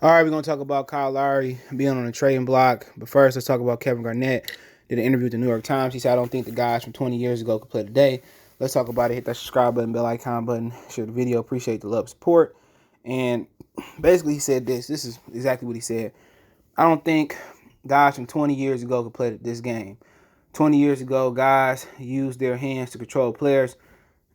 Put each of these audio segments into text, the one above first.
All right, we're going to talk about Kyle Lowry being on the trading block. But first, let's talk about Kevin Garnett. Did an interview with the New York Times. He said, I don't think the guys from 20 years ago could play today. Let's talk about it. Hit that subscribe button, bell icon button, share the video. Appreciate the love, support. And basically, he said this. This is exactly what he said. I don't think guys from 20 years ago could play this game. 20 years ago, guys used their hands to control players.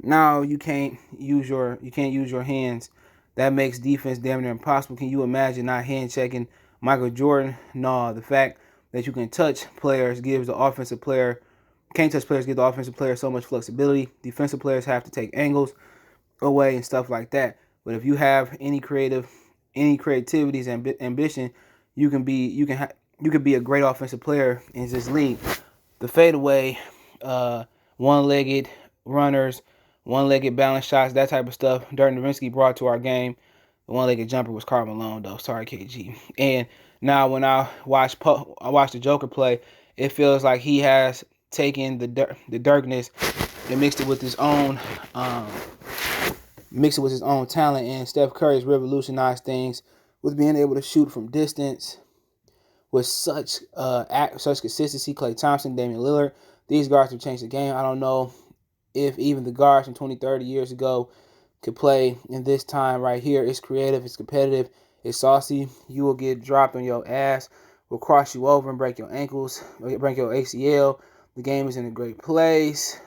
Now you can't use your hands. That makes defense damn near impossible. Can you imagine not hand checking Michael Jordan? No, the fact that you can touch players gives the offensive player can't touch players give the offensive player so much flexibility. Defensive players have to take angles away and stuff like that. But if you have any creativity's ambition, you can be a great offensive player in this league. The fadeaway, one-legged runners, one-legged balance shots, that type of stuff. Dirk Nowitzki brought to our game. The one-legged jumper was Karl Malone, though. Sorry, KG. And now when I watch the Joker play, it feels like he has taken the Dirkness and mixed it with his own talent. And Steph Curry has revolutionized things with being able to shoot from distance with such consistency. Klay Thompson, Damian Lillard, these guards have changed the game. I don't know if even the guards from 20, 30 years ago could play in this time right here. It's creative, it's competitive, it's saucy. You will get dropped on your ass, will cross you over and break your ankles, break your ACL. The game is in a great place.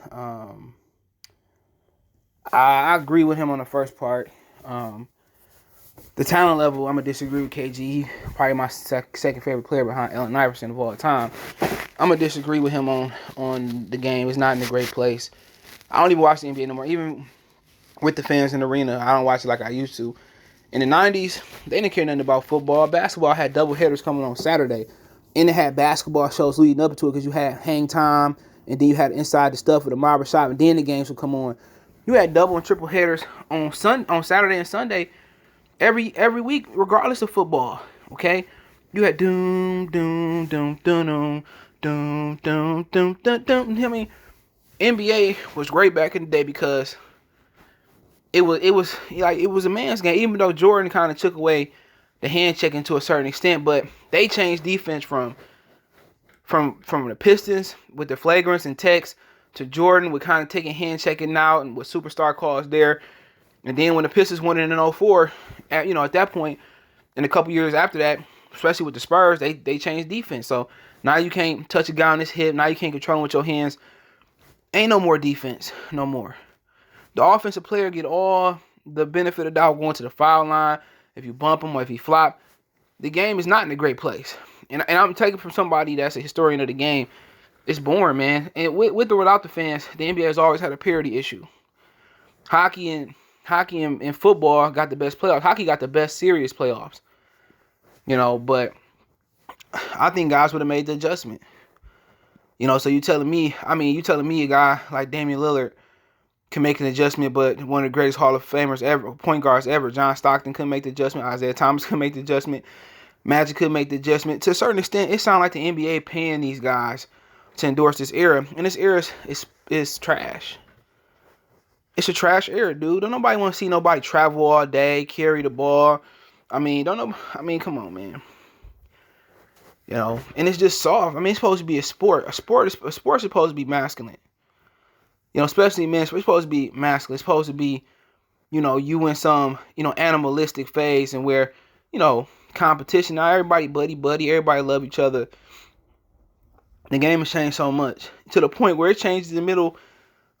I agree with him on the first part. The talent level, I'm going to disagree with KG. Probably my second favorite player behind Allen Iverson of all time. I'm going to disagree with him on the game. It's not in a great place. I don't even watch the NBA no more. Even with the fans in the arena, I don't watch it like I used to. In the 90s, they didn't care nothing about football. Basketball had double headers coming on Saturday. And it had basketball shows leading up to it because you had Hang Time, and then you had Inside the Stuff with the Barber Shop, and then the games would come on. You had double and triple headers on Saturday and Sunday every week, regardless of football. Okay? You had doom, doom, doom, doom, doom, doom, doom, doom, doom, doom. I mean, NBA was great back in the day because it was a man's game. Even though Jordan kind of took away the hand checking to a certain extent, but they changed defense from the Pistons with the flagrants and techs to Jordan with kind of taking hand checking out and with superstar calls there. And then when the Pistons won it in 2004, at that point, and a couple years after that, especially with the Spurs, they changed defense. So now you can't touch a guy on his hip. Now you can't control him with your hands. Ain't no more defense. No more. The offensive player get all the benefit of the doubt going to the foul line. If you bump him or if he flop, the game is not in a great place. And I'm taking from somebody that's a historian of the game. It's boring, man. And with or without the fans, the NBA has always had a parity issue. Hockey and football got the best playoffs. Hockey got the best serious playoffs. But I think guys would have made the adjustment. So you telling me a guy like Damian Lillard can make an adjustment, but one of the greatest Hall of Famers ever, point guards ever, John Stockton couldn't make the adjustment, Isaiah Thomas couldn't make the adjustment, Magic couldn't make the adjustment. To a certain extent, it sounds like the NBA paying these guys to endorse this era, and this era is trash. It's a trash era, dude. Don't nobody want to see nobody travel all day, carry the ball. Come on, man. And it's just soft. It's supposed to be a sport. A sport is supposed to be masculine. Especially men, it's supposed to be masculine. It's supposed to be, you in some, animalistic phase and where, competition. Now everybody buddy, everybody love each other. The game has changed so much to the point where it changed in the middle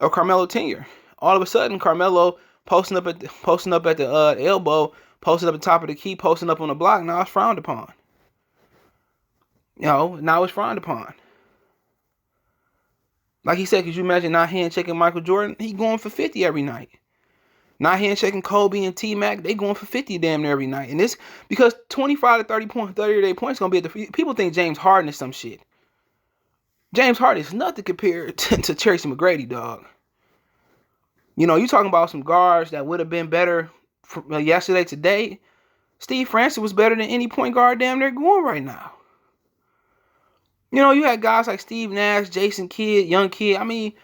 of Carmelo tenure. All of a sudden, Carmelo posting up at the elbow, posting up at the top of the key, posting up on the block. Now it's frowned upon. Now it's frowned upon. Like he said, could you imagine not hand checking Michael Jordan? He going for 50 every night. Not hand checking Kobe and T-Mac, they going for 50 damn near every night. And this because 25 to 30 points, 30 points gonna be at the people think James Harden is some shit. James Harden is nothing compared to Tracy McGrady, dog. You talking about some guards that would have been better yesterday, today. Steve Francis was better than any point guard damn near going right now. You had guys like Steve Nash, Jason Kidd, Young Kidd.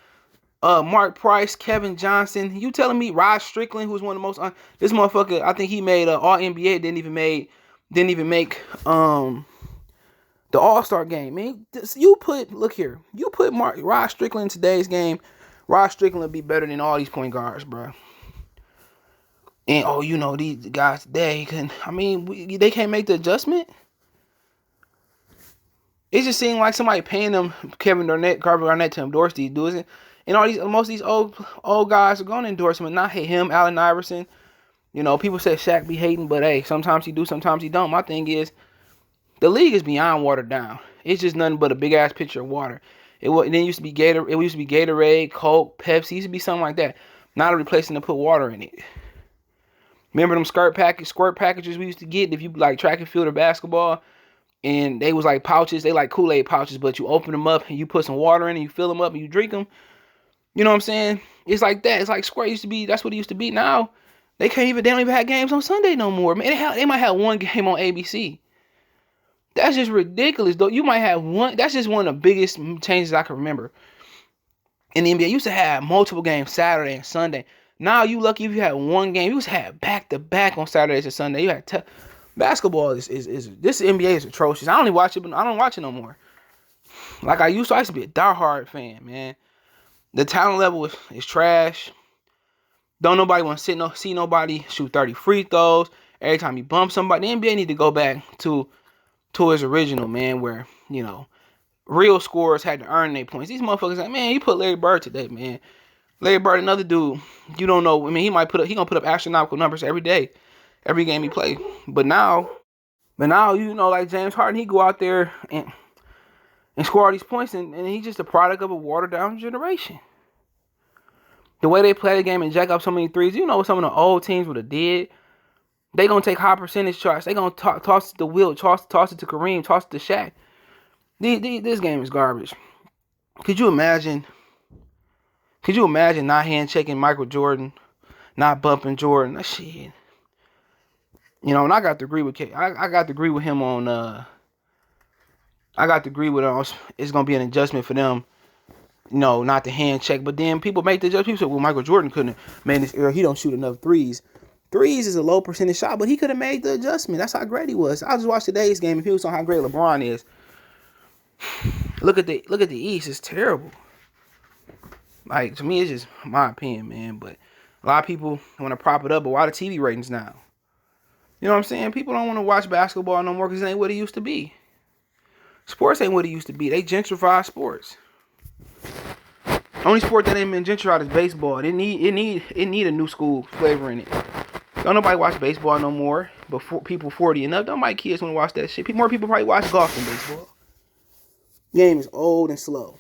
Mark Price, Kevin Johnson. You telling me Rod Strickland, who's one of the most... this motherfucker, I think he made All-NBA, didn't even make didn't even make the All-Star game. Man, you put Rod Strickland in today's game. Rod Strickland would be better than all these point guards, bro. And these guys today they can't make the adjustment. It just seemed like somebody paying them Kevin Garnett to endorse these dudes. And most of these old guys are gonna endorse him and not hate him, Allen Iverson. People say Shaq be hating, but hey, sometimes he do, sometimes he don't. My thing is, the league is beyond watered down. It's just nothing but a big ass pitcher of water. It used to be Gatorade, Coke, Pepsi. It used to be something like that. Not a replacing to put water in it. Remember them squirt packages we used to get if you like track and field or basketball, and they was like pouches. They like Kool-Aid pouches, but you open them up and you put some water in and you fill them up and you drink them. You know what I'm saying? It's like that. It's like Squirt used to be. That's what it used to be. Now they don't even have games on Sunday no more. Man, they might have one game on ABC. That's just ridiculous, though. You might have one. That's just one of the biggest changes I can remember. In the NBA, you used to have multiple games Saturday and Sunday. Now you lucky if you had one game. You used to have back-to-back on Saturdays and Sunday. You had basketball is this NBA is atrocious. I only watch it, but I don't watch it no more. Like I used to be a diehard fan, man. The talent level is trash. Don't nobody want to see nobody shoot 30 free throws. Every time you bump somebody, the NBA need to go back to its original, man, where, real scorers had to earn their points. These motherfuckers like, man, you put Larry Bird today, man. Larry Bird, another dude, you don't know. I mean, he gonna put up astronomical numbers every day, every game he play. But now, like James Harden, he go out there and score all these points, and he's just a product of a watered down generation. The way they play the game and jack up so many threes, what some of the old teams would have did. They gonna take high percentage shots. They gonna toss it to Wilt, toss it to Kareem, toss it to Shaq. This game is garbage. Could you imagine not hand checking Michael Jordan, not bumping Jordan? That shit. And I got to agree with I got to agree with him on. I got to agree with him. It's gonna be an adjustment for them. Not the hand check, but then people make the adjustment. People say, well, Michael Jordan couldn't have made this error. He don't shoot enough threes. Threes is a low percentage shot, but he could have made the adjustment. That's how great he was. I just watched today's game and people saw how great LeBron is. Look at the East. It's terrible. Like, to me, it's just my opinion, man. But a lot of people want to prop it up. But why the TV ratings now? You know what I'm saying? People don't want to watch basketball no more because it ain't what it used to be. Sports ain't what it used to be. They gentrify sports. Only sport that ain't been gentrified is baseball. It need a new school flavor in it. Don't nobody watch baseball no more. But people 40 and up, don't my kids want to watch that shit. More people probably watch golf than baseball. The game is old and slow.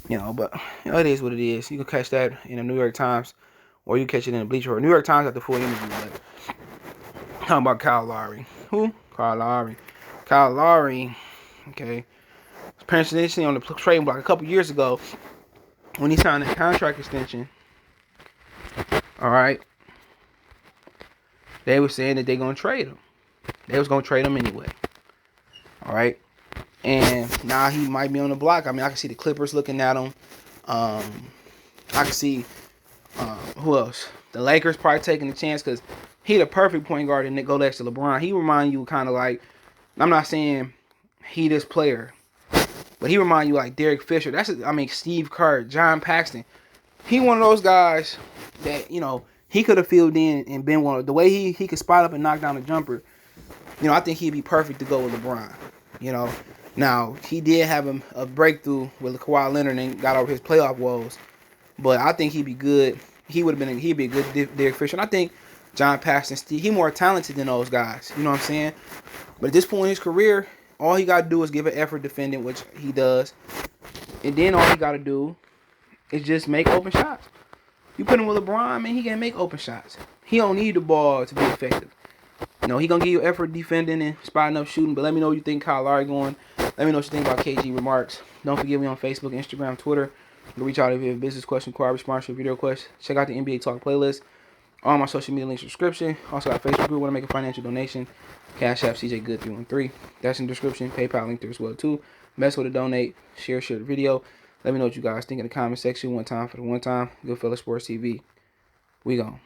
But it is what it is. You can catch that in the New York Times, or you can catch it in the Bleacher Report. New York Times got the full interview. But talking about Kyle Lowry. Who? Kyle Lowry. Okay. Apparently, initially on the trading block a couple years ago, when he signed a contract extension. All right. They were saying that they're gonna trade him. They was gonna trade him anyway. All right. And now he might be on the block. I can see the Clippers looking at him. I can see who else? The Lakers probably taking the chance because he the perfect point guard and go next to LeBron. He remind you kind of like, I'm not saying he this player, but he remind you like Derek Fisher. Steve Kerr, John Paxson. He one of those guys that, he could have filled in and been one of the way he could spot up and knock down a jumper. I think he'd be perfect to go with LeBron. Now, he did have a breakthrough with Kawhi Leonard and got over his playoff woes. But I think he'd be good. He'd be a good Derek Fisher. And I think John Paxson, Steve, he's more talented than those guys. You know what I'm saying? But at this point in his career, all he got to do is give an effort defending, which he does. And then all he got to do is just make open shots. You put him with LeBron, man, he can make open shots. He don't need the ball to be effective. He gonna give you effort defending and spotting up shooting. But let me know what you think Kyle Lowry going. Let me know what you think about KG remarks. Don't forget me on Facebook, Instagram, Twitter. You can reach out if you have a business question, inquiry, sponsorship, video question. Check out the NBA Talk playlist. All my social media links, subscription. Also got a Facebook group. Want to make a financial donation? Cash App CJ Good 313. That's in the description. PayPal link there as well too. Best way to donate. Share the video. Let me know what you guys think in the comment section. One time for the one time. Goodfellas Sports TV. We gone.